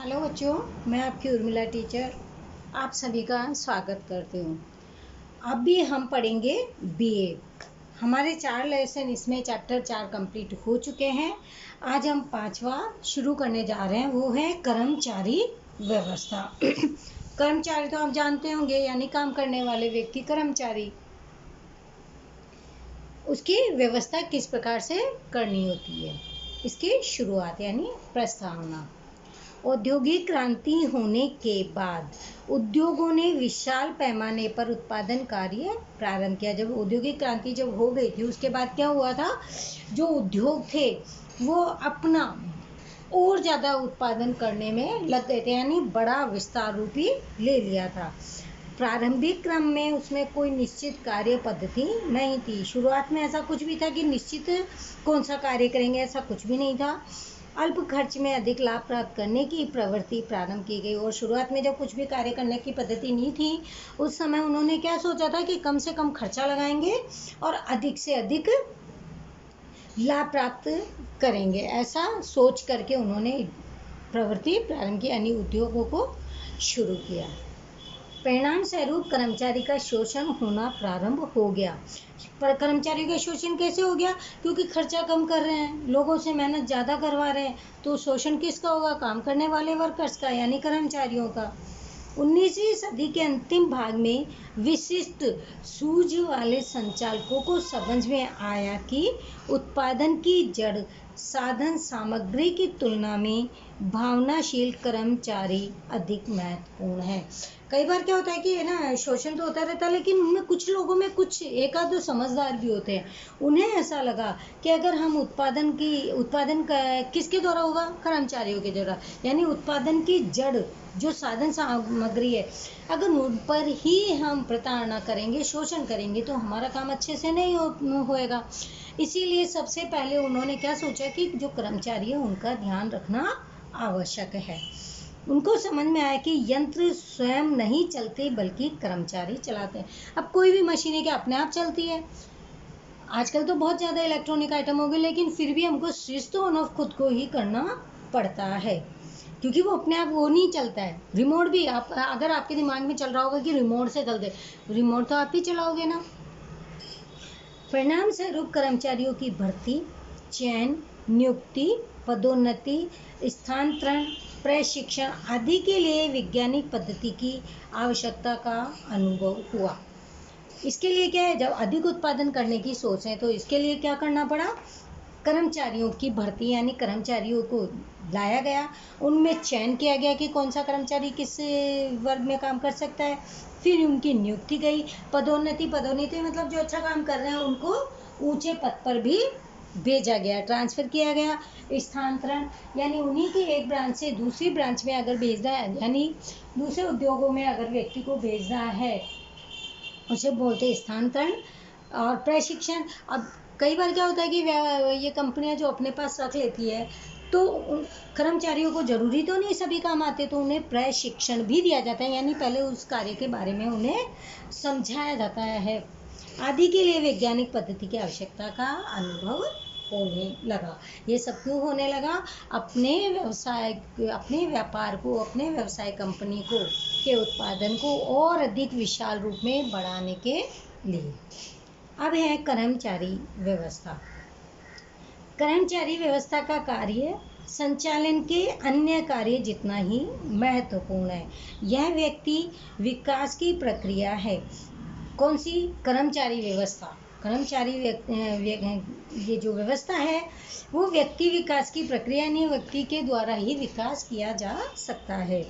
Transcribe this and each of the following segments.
Hello बच्चों, मैं आपकी उर्मिला टीचर आप सभी का स्वागत करती हूँ। अभी हम पढ़ेंगे बीए। हमारे 4 लेसन इसमें चैप्टर 4 कंप्लीट हो चुके हैं। आज हम 5वां शुरू करने जा रहे हैं, वो है कर्मचारी व्यवस्था। कर्मचारी तो आप जानते होंगे, यानी काम करने वाले व्यक्ति कर्मचारी। उसकी व्यवस्था किस प्रकार से करनी होती है, इसकी शुरुआत यानी प्रस्तावना। औद्योगिक क्रांति होने के बाद उद्योगों ने विशाल पैमाने पर उत्पादन कार्य प्रारंभ किया। जब औद्योगिक क्रांति जब हो गई थी, उसके बाद क्या हुआ था, जो उद्योग थे वो अपना और ज़्यादा उत्पादन करने में लग गए थे, यानी बड़ा विस्तार रूपी ले लिया था। प्रारंभिक क्रम में उसमें कोई निश्चित कार्य पद्धति नहीं थी। शुरुआत में ऐसा कुछ भी था कि निश्चित कौन सा कार्य करेंगे, ऐसा कुछ भी नहीं था। अल्प खर्च में अधिक लाभ प्राप्त करने की प्रवृत्ति प्रारंभ की गई। और शुरुआत में जब कुछ भी कार्य करने की पद्धति नहीं थी, उस समय उन्होंने क्या सोचा था कि कम से कम खर्चा लगाएंगे और अधिक से अधिक लाभ प्राप्त करेंगे। ऐसा सोच करके उन्होंने प्रवृत्ति प्रारंभ की, यानी उद्योगों को शुरू किया। परिणाम स्वरूप कर्मचारी का शोषण होना प्रारंभ हो गया। पर कर्मचारियों का शोषण कैसे हो गया? क्योंकि खर्चा कम कर रहे हैं, लोगों से मेहनत ज़्यादा करवा रहे हैं, तो शोषण किसका होगा? काम करने वाले वर्कर्स का, यानी कर्मचारियों का। 19वीं सदी के अंतिम भाग में विशिष्ट सूझ वाले संचालकों को समझ में आया कि उत्पादन की जड़ साधन सामग्री की तुलना में भावनाशील कर्मचारी अधिक महत्वपूर्ण है। कई बार क्या होता है कि ना, शोषण तो होता रहता है, लेकिन उनमें कुछ लोगों में कुछ एक आध समझदार भी होते हैं। उन्हें ऐसा लगा कि अगर हम उत्पादन किसके द्वारा होगा? कर्मचारियों के द्वारा। यानी उत्पादन की जड़ जो साधन सामग्री है, अगर उन पर ही हम प्रताड़ना करेंगे, शोषण करेंगे, तो हमारा काम अच्छे से नहीं होएगा। इसीलिए सबसे पहले उन्होंने क्या सोचा कि जो कर्मचारी है उनका ध्यान रखना आवश्यक है। उनको समझ में आया कि यंत्र स्वयं नहीं चलते बल्कि कर्मचारी चलाते हैं। अब कोई भी मशीनें क्या अपने आप चलती है? आजकल तो बहुत ज़्यादा इलेक्ट्रॉनिक आइटम हो गए, लेकिन फिर भी हमको स्विच तो ऑन ऑफ खुद को ही करना पड़ता है, क्योंकि वो अपने आप वो नहीं चलता है। रिमोट भी आप, अगर आपके दिमाग में चल रहा होगा कि रिमोट से चलते, रिमोट तो आप ही चलाओगे ना। परिणाम स्वरूप कर्मचारियों की भर्ती, चयन, नियुक्ति, पदोन्नति, स्थानांतरण, प्रशिक्षण आदि के लिए वैज्ञानिक पद्धति की आवश्यकता का अनुभव हुआ। इसके लिए क्या है, जब अधिक उत्पादन करने की सोच है तो इसके लिए क्या करना पड़ा? कर्मचारियों की भर्ती, यानी कर्मचारियों को लाया गया, उनमें चयन किया गया कि कौन सा कर्मचारी किस वर्ग में काम कर सकता है। फिर उनकी नियुक्ति गई। पदोन्नति मतलब जो अच्छा काम कर रहे हैं उनको ऊंचे पद पर भी भेजा गया, ट्रांसफ़र किया गया। स्थानांतरण, यानी उन्हीं के एक ब्रांच से दूसरी ब्रांच में अगर भेजना है, यानी दूसरे उद्योगों में अगर व्यक्ति को भेजना है, उसे बोलते हैं स्थानांतरण। और प्रशिक्षण, अब कई बार क्या होता है कि ये कंपनियां जो अपने पास रख लेती है, तो कर्मचारियों को ज़रूरी तो नहीं सभी काम आते, तो उन्हें प्रशिक्षण भी दिया जाता है, यानी पहले उस कार्य के बारे में उन्हें समझाया जाता है। आदि के लिए वैज्ञानिक पद्धति की आवश्यकता का अनुभव होने लगा। ये सब क्यों होने लगा? अपने व्यापार को, अपने व्यवसाय कंपनी के उत्पादन को और अधिक विशाल रूप में बढ़ाने के लिए। अब है कर्मचारी व्यवस्था। कर्मचारी व्यवस्था का कार्य संचालन के अन्य कार्य जितना ही महत्वपूर्ण है। यह व्यक्ति विकास की प्रक्रिया है। कौन सी? कर्मचारी व्यवस्था। ये जो व्यवस्था है वो व्यक्ति विकास की प्रक्रिया नहीं, व्यक्ति के द्वारा ही विकास किया जा सकता है।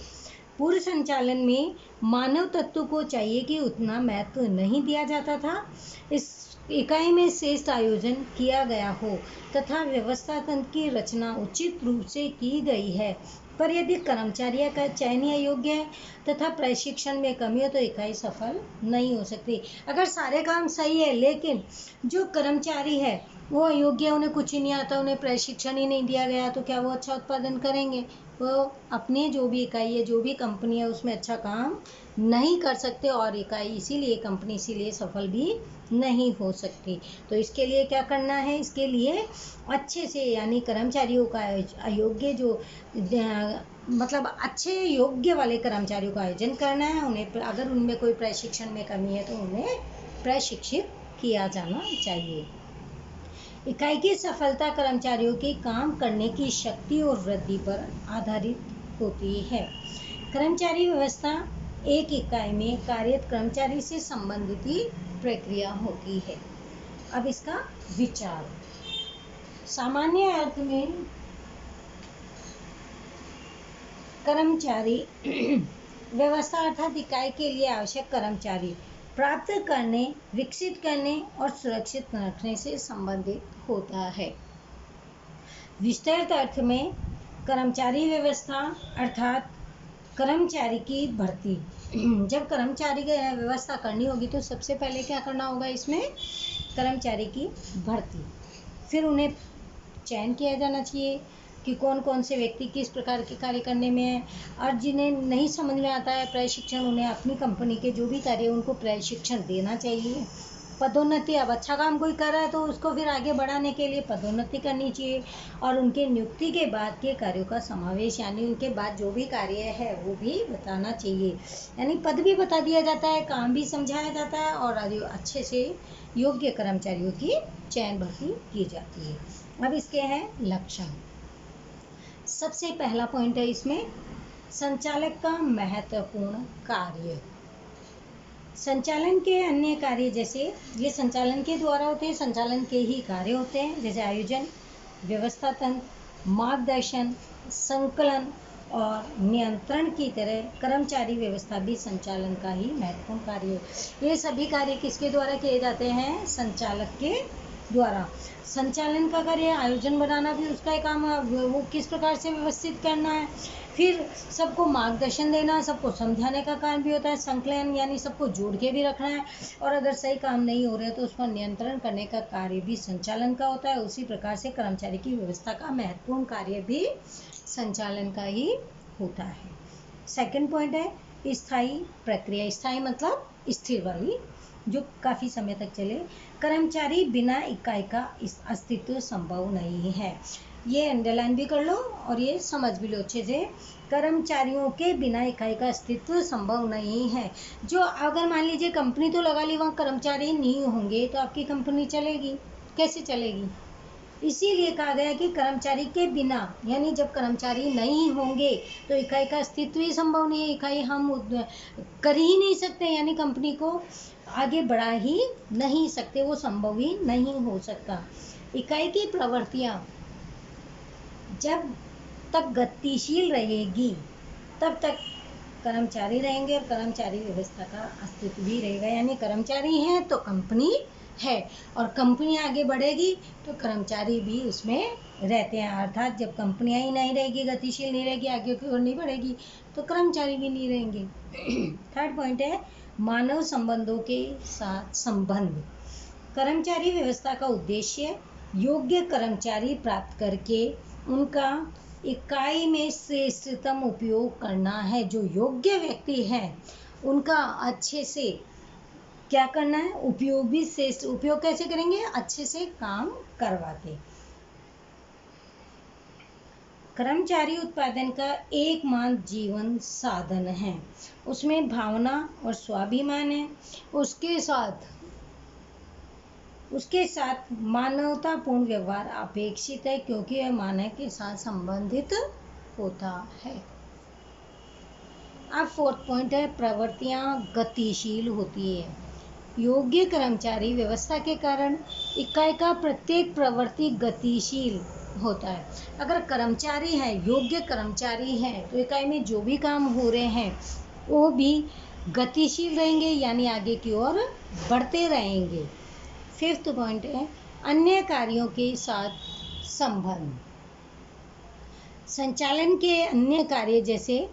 पूर्व संचालन में मानव तत्व को चाहिए कि उतना महत्व नहीं दिया जाता था। इस इकाई में श्रेष्ठ आयोजन किया गया हो तथा व्यवस्था तंत्र की रचना उचित रूप से की गई है, पर यदि कर्मचारियों का चयन अयोग्य है तथा प्रशिक्षण में कमी हो तो इकाई सफल नहीं हो सकती। अगर सारे काम सही है लेकिन जो कर्मचारी है वो अयोग्य, उन्हें कुछ ही नहीं आता, उन्हें प्रशिक्षण ही नहीं दिया गया, तो क्या वो अच्छा उत्पादन करेंगे? वो अपनी जो भी इकाई है, जो भी कंपनी है, उसमें अच्छा काम नहीं कर सकते, और इकाई इसीलिए, कंपनी इसीलिए सफल भी नहीं हो सकती। तो इसके लिए क्या करना है? इसके लिए अच्छे से, यानी कर्मचारियों का अयोग्य जो मतलब अच्छे योग्य वाले कर्मचारियों का आयोजन करना है। उन्हें अगर उनमें कोई प्रशिक्षण में कमी है तो उन्हें प्रशिक्षित किया जाना चाहिए। इकाई की सफलता कर्मचारियों के काम करने की शक्ति और वृद्धि पर आधारित होती है। कर्मचारी व्यवस्था एक इकाई में कार्यरत कर्मचारी से संबंधित प्रक्रिया होती है। अब इसका विचार, सामान्य अर्थ में कर्मचारी व्यवस्था अर्थात इकाई के लिए आवश्यक कर्मचारी प्राप्त करने, विकसित करने और सुरक्षित रखने से संबंधित होता है। विस्तृत अर्थ में कर्मचारी व्यवस्था अर्थात कर्मचारी की भर्ती। जब कर्मचारी की व्यवस्था करनी होगी तो सबसे पहले क्या करना होगा? इसमें कर्मचारी की भर्ती, फिर उन्हें चयन किया जाना चाहिए कि कौन कौन से व्यक्ति किस प्रकार के कार्य करने में है, और जिन्हें नहीं समझ में आता है प्रशिक्षण, उन्हें अपनी कंपनी के जो भी कार्य उनको प्रशिक्षण देना चाहिए। पदोन्नति, अब अच्छा काम कोई कर रहा है तो उसको फिर आगे बढ़ाने के लिए पदोन्नति करनी चाहिए, और उनके नियुक्ति के बाद के कार्यों का समावेश, यानी उनके बाद जो भी कार्य है वो भी बताना चाहिए। यानी पद भी बता दिया जाता है, काम भी समझाया जाता है, और अच्छे से योग्य कर्मचारियों की चयन भर्ती की जाती है। अब इसके हैं लक्षण। सबसे पहला पॉइंट है इसमें संचालक का महत्वपूर्ण कार्य। संचालन के अन्य कार्य, जैसे ये संचालन के द्वारा होते हैं, संचालन के ही कार्य होते हैं, जैसे आयोजन, व्यवस्था तंत्र, मार्गदर्शन, संकलन और नियंत्रण की तरह कर्मचारी व्यवस्था भी संचालन का ही महत्वपूर्ण कार्य है। ये सभी कार्य किसके द्वारा किए जाते हैं? संचालक के द्वारा। संचालन का कार्य, आयोजन बनाना भी उसका ही काम है, वो किस प्रकार से व्यवस्थित करना है, फिर सबको मार्गदर्शन देना, सबको समझाने का काम भी होता है। संकलन यानी सबको जोड़ के भी रखना है, और अगर सही काम नहीं हो रहा है तो उस पर नियंत्रण करने का कार्य भी संचालन का होता है। उसी प्रकार से कर्मचारी की व्यवस्था का महत्वपूर्ण कार्य भी संचालन का ही होता है। सेकंड पॉइंट है स्थायी प्रक्रिया। स्थायी मतलब स्थिर वाली, जो काफ़ी समय तक चले। कर्मचारी बिना इकाई का अस्तित्व संभव नहीं है। ये अंडरलाइन भी कर लो और ये समझ भी लो अच्छे से। कर्मचारियों के बिना इकाई का अस्तित्व संभव नहीं है। जो अगर मान लीजिए कंपनी तो लगा ली, वहाँ कर्मचारी नहीं होंगे तो आपकी कंपनी चलेगी कैसे? चलेगी। इसीलिए कहा गया कि कर्मचारी के बिना, यानी जब कर्मचारी नहीं होंगे तो इकाई का अस्तित्व ही संभव नहीं है। इकाई हम कर ही नहीं सकते, यानी कंपनी को आगे बढ़ा ही नहीं सकते, वो संभव ही नहीं हो सकता। इकाई की प्रवृत्तियां जब तक गतिशील रहेगी तब तक कर्मचारी रहेंगे, और कर्मचारी व्यवस्था का अस्तित्व भी रहेगा। यानी कर्मचारी हैं तो कंपनी है, और कंपनी आगे बढ़ेगी तो कर्मचारी भी उसमें रहते हैं। अर्थात जब कंपनियां ही नहीं रहेगी, गतिशील नहीं रहेगी, आगे की ओर नहीं बढ़ेगी, तो कर्मचारी भी नहीं रहेंगे। थर्ड पॉइंट है मानव संबंधों के साथ संबंध। कर्मचारी व्यवस्था का उद्देश्य योग्य कर्मचारी प्राप्त करके उनका इकाई में श्रेष्ठतम उपयोग करना है। जो योग्य व्यक्ति हैं उनका अच्छे से क्या करना है? उपयोग भी श्रेष्ठ। उपयोग कैसे करेंगे? अच्छे से काम करवा के। कर्मचारी उत्पादन का एकमात्र जीवन साधन है, उसमें भावना और स्वाभिमान है। उसके साथ मानवतापूर्ण व्यवहार अपेक्षित है, क्योंकि यह मानव के साथ संबंधित होता है। अब फोर्थ पॉइंट है प्रवृत्तियां गतिशील होती है। योग्य कर्मचारी व्यवस्था के कारण इकाई का प्रत्येक प्रवृत्ति गतिशील होता है। अगर कर्मचारी हैं, योग्य कर्मचारी हैं, तो इकाई में जो भी काम हो रहे हैं वो भी गतिशील रहेंगे, यानी आगे की ओर बढ़ते रहेंगे। फिफ्थ पॉइंट है अन्य कार्यों के साथ संबंध। संचालन के अन्य कार्य जैसे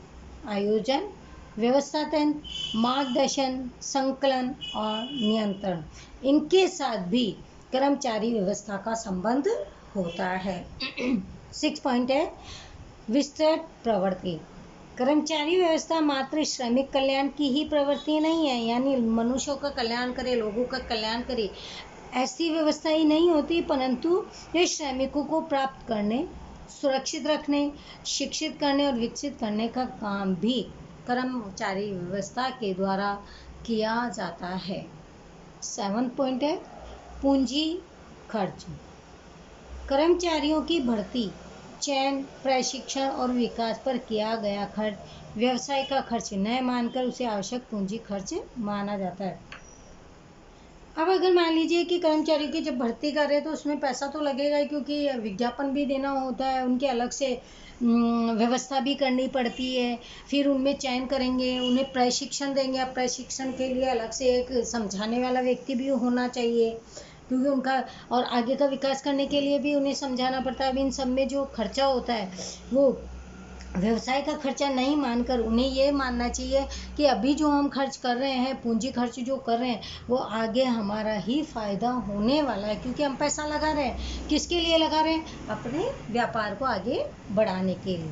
आयोजन, व्यवस्था तंत्र, मार्गदर्शन, संकलन और नियंत्रण, इनके साथ भी कर्मचारी व्यवस्था का संबंध होता है। 6 पॉइंट है विस्तृत प्रवृत्ति। कर्मचारी व्यवस्था मात्र श्रमिक कल्याण की ही प्रवृत्ति नहीं है, यानी मनुष्यों का कल्याण करे, लोगों का कल्याण करे, ऐसी व्यवस्था ही नहीं होती, परंतु ये श्रमिकों को प्राप्त करने, सुरक्षित रखने, शिक्षित करने और विकसित करने का काम भी कर्मचारी व्यवस्था के द्वारा किया जाता है। 7 पॉइंट है पूंजी खर्च। कर्मचारियों की भर्ती, चयन, प्रशिक्षण और विकास पर किया गया खर्च व्यवसाय का खर्च न मानकर उसे आवश्यक पूंजी खर्च माना जाता है। अब अगर मान लीजिए कि कर्मचारी की जब भर्ती कर रहे हैं तो उसमें पैसा तो लगेगा ही, क्योंकि विज्ञापन भी देना होता है, उनके अलग से व्यवस्था भी करनी पड़ती है, फिर उनमें चयन करेंगे, उन्हें प्रशिक्षण देंगे। अब प्रशिक्षण के लिए अलग से एक समझाने वाला व्यक्ति भी होना चाहिए, क्योंकि उनका और आगे का विकास करने के लिए भी उन्हें समझाना पड़ता है। अब इन सब में जो खर्चा होता है वो व्यवसाय का खर्चा नहीं मानकर उन्हें ये मानना चाहिए कि अभी जो हम खर्च कर रहे हैं, पूंजी खर्च जो कर रहे हैं, वो आगे हमारा ही फायदा होने वाला है, क्योंकि हम पैसा लगा रहे हैं। किसके लिए लगा रहे हैं? अपने व्यापार को आगे बढ़ाने के लिए।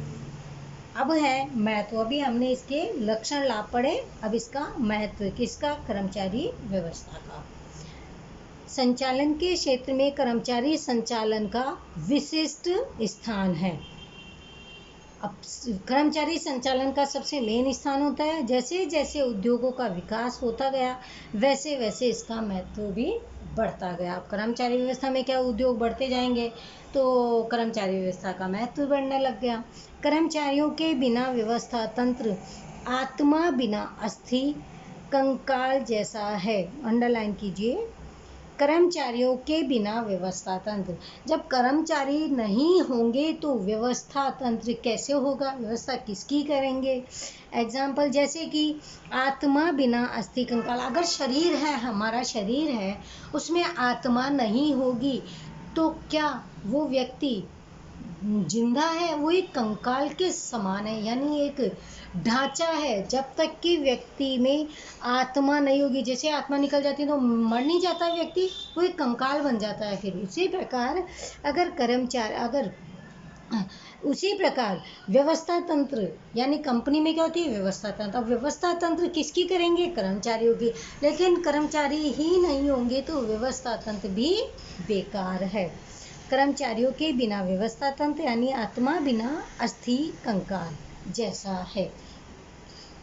अब है महत्व, अभी हमने इसके लक्षण लाभ पढ़े, अब इसका महत्व किसका? कर्मचारी व्यवस्था का। संचालन के क्षेत्र में कर्मचारी संचालन का विशिष्ट स्थान है। अब कर्मचारी संचालन का सबसे मेन स्थान होता है। जैसे जैसे उद्योगों का विकास होता गया वैसे वैसे इसका महत्व भी बढ़ता गया। अब कर्मचारी व्यवस्था में क्या, उद्योग बढ़ते जाएंगे तो कर्मचारी व्यवस्था का महत्व बढ़ने लग गया। कर्मचारियों के बिना व्यवस्था तंत्र आत्मा बिना अस्थि कंकाल जैसा है। अंडरलाइन कीजिए, कर्मचारियों के बिना व्यवस्था तंत्र। जब कर्मचारी नहीं होंगे तो व्यवस्था तंत्र कैसे होगा? व्यवस्था किसकी करेंगे? एग्जाम्पल जैसे कि आत्मा बिना अस्थि कंकाल। अगर शरीर है, हमारा शरीर है, उसमें आत्मा नहीं होगी तो क्या वो व्यक्ति जिंदा है? वो एक कंकाल के समान है, यानी एक ढांचा है। जब तक कि व्यक्ति में आत्मा नहीं होगी, जैसे आत्मा निकल जाती है तो मर नहीं जाता व्यक्ति, वो एक कंकाल बन जाता है। फिर उसी प्रकार उसी प्रकार व्यवस्था तंत्र, यानी कंपनी में क्या होती है? व्यवस्था तंत्र। अब व्यवस्था तंत्र किसकी करेंगे? कर्मचारियों की। लेकिन कर्मचारी ही नहीं होंगे तो व्यवस्था तंत्र भी बेकार है। कर्मचारियों के बिना व्यवस्था तंत्र यानी आत्मा बिना अस्थि कंकाल जैसा है।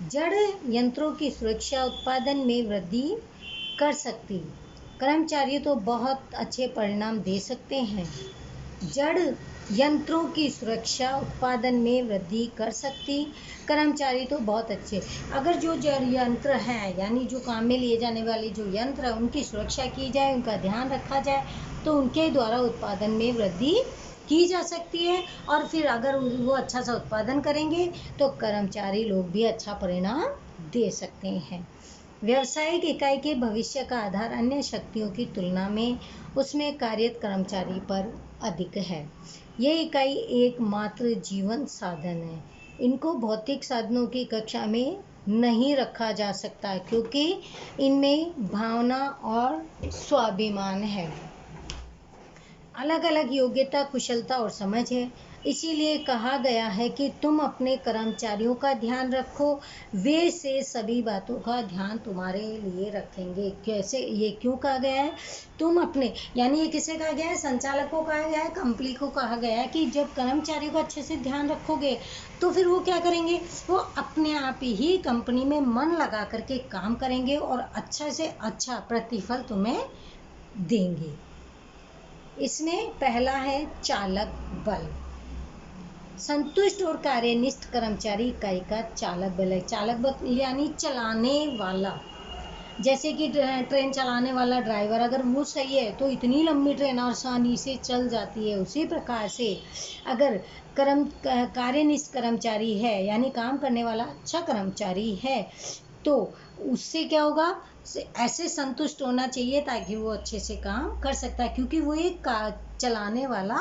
जड़ यंत्रों की सुरक्षा उत्पादन में वृद्धि कर सकती। कर्मचारी तो बहुत अच्छे परिणाम दे सकते हैं। जड़ यंत्रों की सुरक्षा उत्पादन में वृद्धि कर सकती। कर्मचारी तो बहुत अच्छे, अगर जो जड़ यंत्र हैं, यानी जो काम में लिए जाने वाले जो यंत्र है, उनकी सुरक्षा की जाए, उनका ध्यान रखा जाए तो उनके द्वारा उत्पादन में वृद्धि की जा सकती है। और फिर अगर वो अच्छा सा उत्पादन करेंगे तो कर्मचारी लोग भी अच्छा परिणाम दे सकते हैं। व्यावसायिक इकाई के भविष्य का आधार अन्य शक्तियों की तुलना में उसमें कार्यरत कर्मचारी पर अधिक है। ये इकाई एकमात्र जीवन साधन है। इनको भौतिक साधनों की कक्षा में नहीं रखा जा सकता, क्योंकि इनमें भावना और स्वाभिमान है। अलग अलग योग्यता, कुशलता और समझ है। इसीलिए कहा गया है कि तुम अपने कर्मचारियों का ध्यान रखो, वे से सभी बातों का ध्यान तुम्हारे लिए रखेंगे। कैसे, ये क्यों कहा गया है? तुम अपने, यानी ये किसे कहा गया है? संचालक को कहा गया है, कंपनी को कहा गया है कि जब कर्मचारियों का अच्छे से ध्यान रखोगे तो फिर वो क्या करेंगे? वो अपने आप ही कंपनी में मन लगा करके काम करेंगे और अच्छा से अच्छा प्रतिफल तुम्हें देंगे। इसमें पहला है चालक बल। संतुष्ट और कार्यनिष्ठ कर्मचारी इकाई का चालक बल है। चालक बल यानी चलाने वाला। जैसे कि ट्रेन चलाने वाला ड्राइवर, अगर वो सही है तो इतनी लंबी ट्रेन आसानी से चल जाती है। उसी प्रकार से अगर कार्यनिष्ठ कर्मचारी है, यानी काम करने वाला अच्छा कर्मचारी है, तो उससे क्या होगा? ऐसे संतुष्ट होना चाहिए ताकि वो अच्छे से काम कर सकता है, क्योंकि वो एक चलाने वाला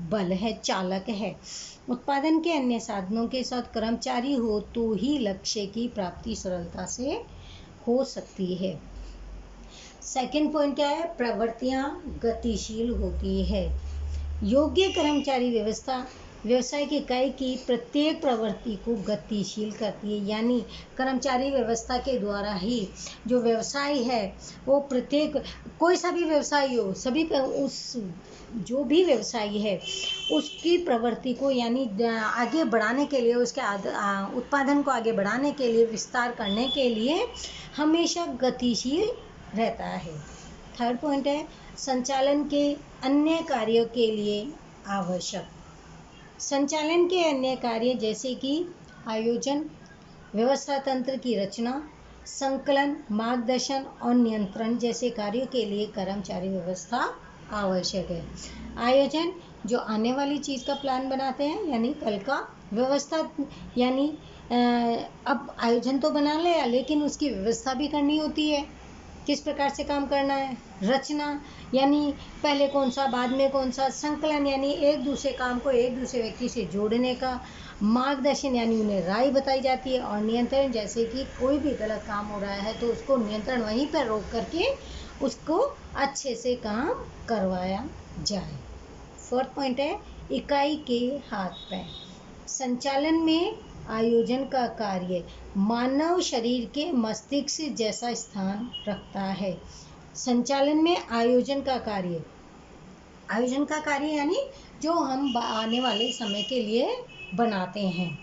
बल है, चालक है। उत्पादन के अन्य साधनों के साथ कर्मचारी हो तो ही लक्ष्य की प्राप्ति सरलता से हो सकती है। सेकंड पॉइंट क्या है, प्रवृत्तियां गतिशील होती है। योग्य कर्मचारी व्यवस्था व्यवसाय की इकाई की प्रत्येक प्रवृत्ति को गतिशील करती है, यानी कर्मचारी व्यवस्था के द्वारा ही जो व्यवसाय है वो प्रत्येक, कोई सा भी व्यवसाय हो, सभी उस जो भी व्यवसाय है उसकी प्रवृत्ति को यानी आगे बढ़ाने के लिए, उसके उत्पादन को आगे बढ़ाने के लिए, विस्तार करने के लिए हमेशा गतिशील रहता है। थर्ड पॉइंट है, संचालन के अन्य कार्यों के लिए आवश्यक। संचालन के अन्य कार्य जैसे कि आयोजन, व्यवस्था तंत्र की रचना, संकलन, मार्गदर्शन और नियंत्रण जैसे कार्यों के लिए कर्मचारी व्यवस्था आवश्यक है। आयोजन, जो आने वाली चीज़ का प्लान बनाते हैं, यानी कल का। व्यवस्था यानी अब आयोजन तो बना लिया लेकिन उसकी व्यवस्था भी करनी होती है, किस प्रकार से काम करना है। रचना यानी पहले कौन सा बाद में कौन सा। संकलन यानी एक दूसरे काम को एक दूसरे व्यक्ति से जोड़ने का। मार्गदर्शन यानी उन्हें राय बताई जाती है। और नियंत्रण, जैसे कि कोई भी गलत काम हो रहा है तो उसको नियंत्रण वहीं पर रोक करके उसको अच्छे से काम करवाया जाए। फोर्थ पॉइंट है, इकाई के हाथ पैर। संचालन में आयोजन का कार्य मानव शरीर के मस्तिष्क जैसा स्थान रखता है। संचालन में आयोजन का कार्य यानी जो हम आने वाले समय के लिए बनाते हैं,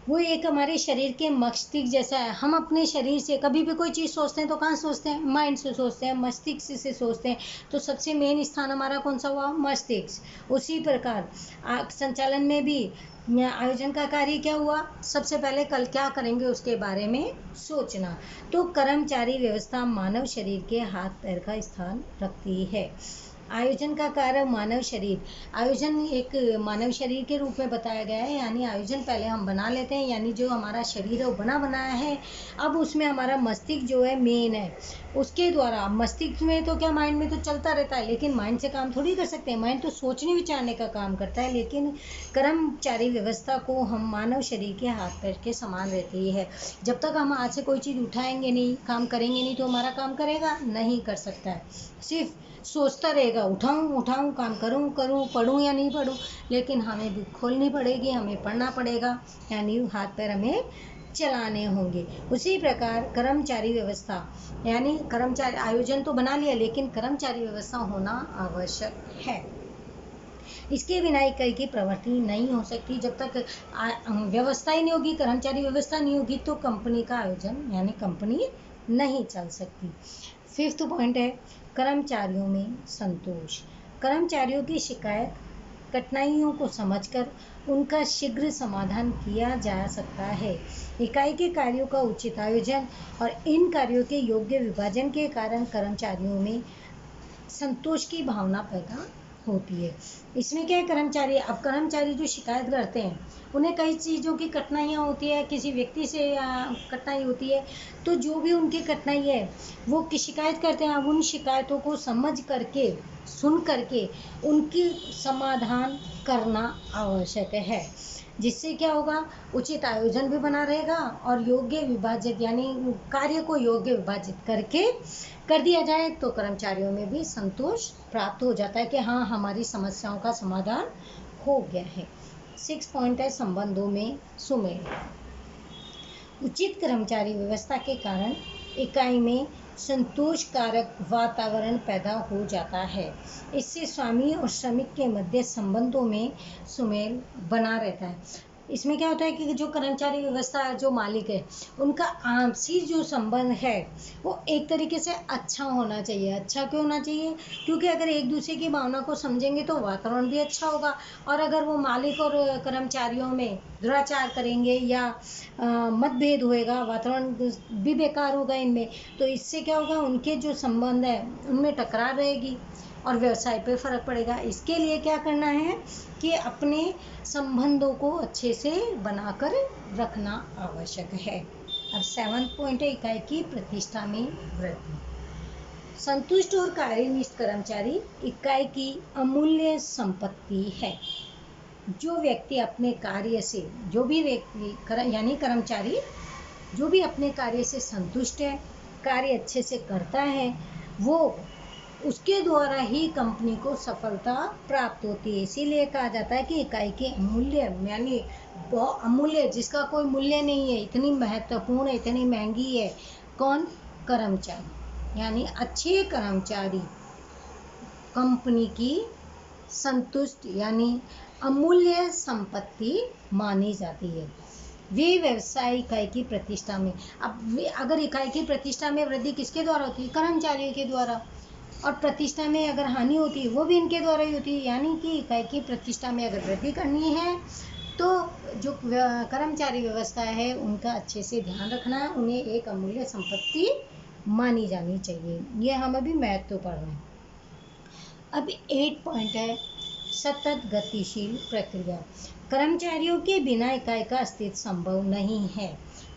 वो एक हमारे शरीर के मस्तिष्क जैसा है। हम अपने शरीर से कभी भी कोई चीज़ सोचते हैं तो कहाँ सोचते हैं, माइंड से सोचते हैं, मस्तिष्क से सोचते हैं। तो सबसे मेन स्थान हमारा कौन सा हुआ, मस्तिष्क। उसी प्रकार संचालन में भी आयोजन का कार्य क्या हुआ, सबसे पहले कल क्या करेंगे उसके बारे में सोचना। तो कर्मचारी व्यवस्था मानव शरीर के हाथ पैर का स्थान रखती है। आयोजन का कार्य मानव शरीर, आयोजन एक मानव शरीर के रूप में बताया गया है, यानी आयोजन पहले हम बना लेते हैं, यानी जो हमारा शरीर है वो बना बनाया है। अब उसमें हमारा मस्तिष्क जो है मेन है, उसके द्वारा। मस्तिष्क में तो क्या, माइंड में तो चलता रहता है, लेकिन माइंड से काम थोड़ी कर सकते हैं, माइंड तो सोचने विचारने का काम करता है। लेकिन कर्मचारी व्यवस्था को हम मानव शरीर के हाथ पैर के समान रहती है। जब तक हम हाथ से कोई चीज़ उठाएंगे नहीं, काम करेंगे नहीं, तो हमारा काम करेगा नहीं, कर सकता है। सिर्फ सोचता रहेगा, उठाऊं, काम करूं, पढ़ूं या नहीं पढ़ूं, लेकिन हमें बुक खोलनी पड़ेगी, हमें पढ़ना पड़ेगा, यानी हाथ पैर हमें चलाने होंगे। उसी प्रकार कर्मचारी व्यवस्था, यानी कर्मचारी आयोजन तो बना लिया, लेकिन कर्मचारी व्यवस्था होना आवश्यक है। इसके बिना इकाई की प्रवृत्ति नहीं हो सकती। जब तक व्यवस्था ही नहीं होगी, कर्मचारी व्यवस्था नहीं होगी, तो कंपनी का आयोजन यानी कंपनी नहीं चल सकती। फिफ्थ पॉइंट है, कर्मचारियों में संतोष। कर्मचारियों की शिकायत, कठिनाइयों को समझकर उनका शीघ्र समाधान किया जा सकता है। इकाई के कार्यों का उचित आयोजन और इन कार्यों के योग्य विभाजन के कारण कर्मचारियों में संतोष की भावना पैदा होती है। इसमें क्या है, कर्मचारी जो शिकायत करते हैं, उन्हें कई चीज़ों की कठिनाइयाँ होती है, किसी व्यक्ति से कठिनाई होती है, तो जो भी उनकी कठिनाई है वो शिकायत करते हैं। अब उन शिकायतों को समझ करके, सुन करके उनकी समाधान करना आवश्यक है, जिससे क्या होगा, उचित आयोजन भी बना रहेगा और योग्य विभाजित यानी कार्य को योग्य विभाजित करके कर दिया जाए, तो कर्मचारियों में भी संतोष प्राप्त हो जाता है कि हाँ, हमारी समस्याओं का समाधान हो गया है। 6 पॉइंट है, संबंधों में सुमेल। उचित कर्मचारी व्यवस्था के कारण इकाई में संतोषकारक वातावरण पैदा हो जाता है। इससे स्वामी और श्रमिक के मध्य संबंधों में सुमेल बना रहता है। इसमें क्या होता है कि जो कर्मचारी व्यवस्था, जो मालिक है, उनका आपसी जो संबंध है वो एक तरीके से अच्छा होना चाहिए। अच्छा क्यों होना चाहिए, क्योंकि अगर एक दूसरे की भावना को समझेंगे तो वातावरण भी अच्छा होगा। और अगर वो मालिक और कर्मचारियों में दुराचार करेंगे या मतभेद होएगा, वातावरण भी बेकार होगा इनमें, तो इससे क्या होगा, उनके जो संबंध है उनमें टकरार रहेगी और व्यवसाय पे फर्क पड़ेगा। इसके लिए क्या करना है कि अपने संबंधों को अच्छे से बनाकर रखना आवश्यक है। अब 7th पॉइंट है, इकाई की प्रतिष्ठा में वृद्धि। संतुष्ट और कार्यनिष्ठ कर्मचारी इकाई की अमूल्य संपत्ति है। जो व्यक्ति अपने कार्य से, जो भी व्यक्ति यानी कर्मचारी जो भी अपने कार्य से संतुष्ट है, कार्य अच्छे से करता है, वो उसके द्वारा ही कंपनी को सफलता प्राप्त होती है। इसीलिए कहा जाता है कि इकाई के अमूल्य यानी अमूल्य, जिसका कोई मूल्य नहीं है, इतनी महत्वपूर्ण है, इतनी महंगी है, कौन? कर्मचारी। यानी अच्छे कर्मचारी कंपनी की संतुष्ट यानी अमूल्य संपत्ति मानी जाती है। वे व्यवसाय इकाई की प्रतिष्ठा में, अब अगर इकाई की प्रतिष्ठा में वृद्धि किसके द्वारा होती है? कर्मचारियों के द्वारा। और प्रतिष्ठा में अगर हानि होती है वो भी इनके द्वारा ही होती है। यानी कि इकाई की प्रतिष्ठा में अगर वृद्धि करनी है तो जो कर्मचारी व्यवस्था है उनका अच्छे से ध्यान रखना है, उन्हें एक अमूल्य संपत्ति मानी जानी चाहिए। ये हम अभी महत्व पढ़ रहे हैं। अब 8 पॉइंट है सतत गतिशील प्रक्रिया। कर्मचारियों के बिना इकाई का अस्तित्व संभव नहीं है।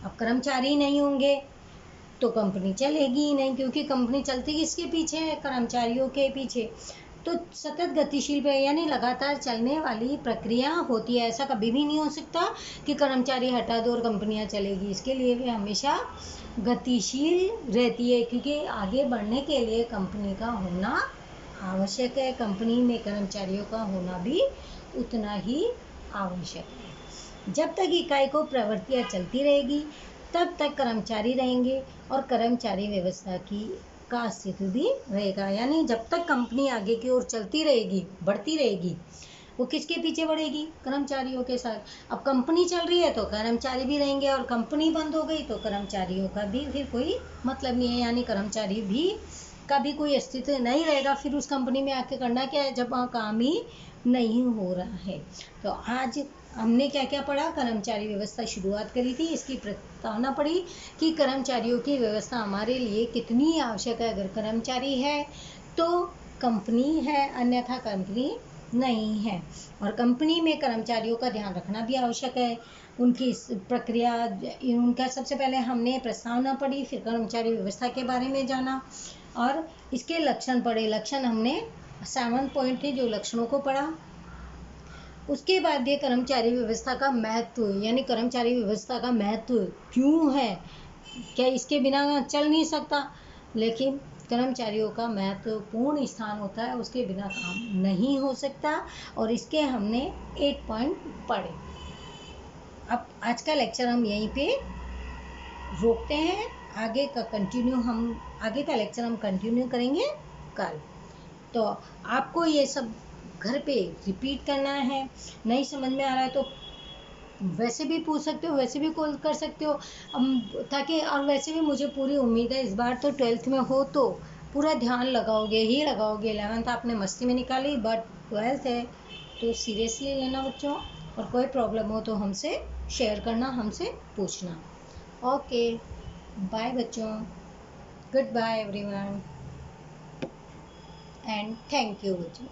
अब कर्मचारी नहीं होंगे तो कंपनी चलेगी ही नहीं, क्योंकि कंपनी चलती किसके पीछे है? कर्मचारियों के पीछे। तो सतत गतिशील यानी लगातार चलने वाली प्रक्रिया होती है। ऐसा कभी भी नहीं हो सकता कि कर्मचारी हटा दो और कंपनियां चलेगी। इसके लिए वे हमेशा गतिशील रहती है, क्योंकि आगे बढ़ने के लिए कंपनी का होना आवश्यक है। कंपनी में कर्मचारियों का होना भी उतना ही आवश्यक है। जब तक इकाई को प्रवृत्तियां चलती रहेगी तब तक कर्मचारी रहेंगे और कर्मचारी व्यवस्था का अस्तित्व भी रहेगा। यानी जब तक कंपनी आगे की ओर चलती रहेगी, बढ़ती रहेगी, वो किसके पीछे बढ़ेगी? कर्मचारियों के साथ। अब कंपनी चल रही है तो कर्मचारी भी रहेंगे, और कंपनी बंद हो गई तो कर्मचारियों का भी फिर कोई मतलब नहीं है। यानी कर्मचारी भी का भी कोई अस्तित्व नहीं रहेगा। फिर उस कंपनी में आके करना क्या है जब वहाँ काम ही नहीं हो रहा है। तो आज हमने क्या क्या पढ़ा? कर्मचारी व्यवस्था शुरुआत करी थी, इसकी प्रस्तावना पढ़ी कि कर्मचारियों की व्यवस्था हमारे लिए कितनी आवश्यक है। अगर कर्मचारी है तो कंपनी है, अन्यथा कंपनी नहीं है। और कंपनी में कर्मचारियों का ध्यान रखना भी आवश्यक है। उनकी प्रक्रिया, उनका सबसे पहले हमने प्रस्तावना पढ़ी, फिर कर्मचारी व्यवस्था के बारे में जाना और इसके लक्षण पढ़े। लक्षण हमने 7 पॉइंट थे जो लक्षणों को पढ़ा। उसके बाद ये कर्मचारी व्यवस्था का महत्व, यानी कर्मचारी व्यवस्था का महत्व क्यों है, क्या इसके बिना चल नहीं सकता? लेकिन कर्मचारियों का महत्वपूर्ण स्थान होता है, उसके बिना काम नहीं हो सकता। और इसके हमने 8 पॉइंट पढ़े। अब आज का लेक्चर हम यहीं पे रोकते हैं। आगे का लेक्चर हम कंटिन्यू करेंगे कल। तो आपको ये सब घर पे रिपीट करना है। नहीं समझ में आ रहा है तो वैसे भी पूछ सकते हो, वैसे भी कॉल कर सकते हो, ताकि, और वैसे भी मुझे पूरी उम्मीद है इस बार तो 12th में हो तो पूरा ध्यान लगाओगे ही लगाओगे। 11th आपने मस्ती में निकाली, बट 12th है तो सीरियसली लेना बच्चों। और कोई प्रॉब्लम हो तो हमसे शेयर करना, हमसे पूछना। ओके, बाय बच्चों, good bye everyone and thank you बच्चों।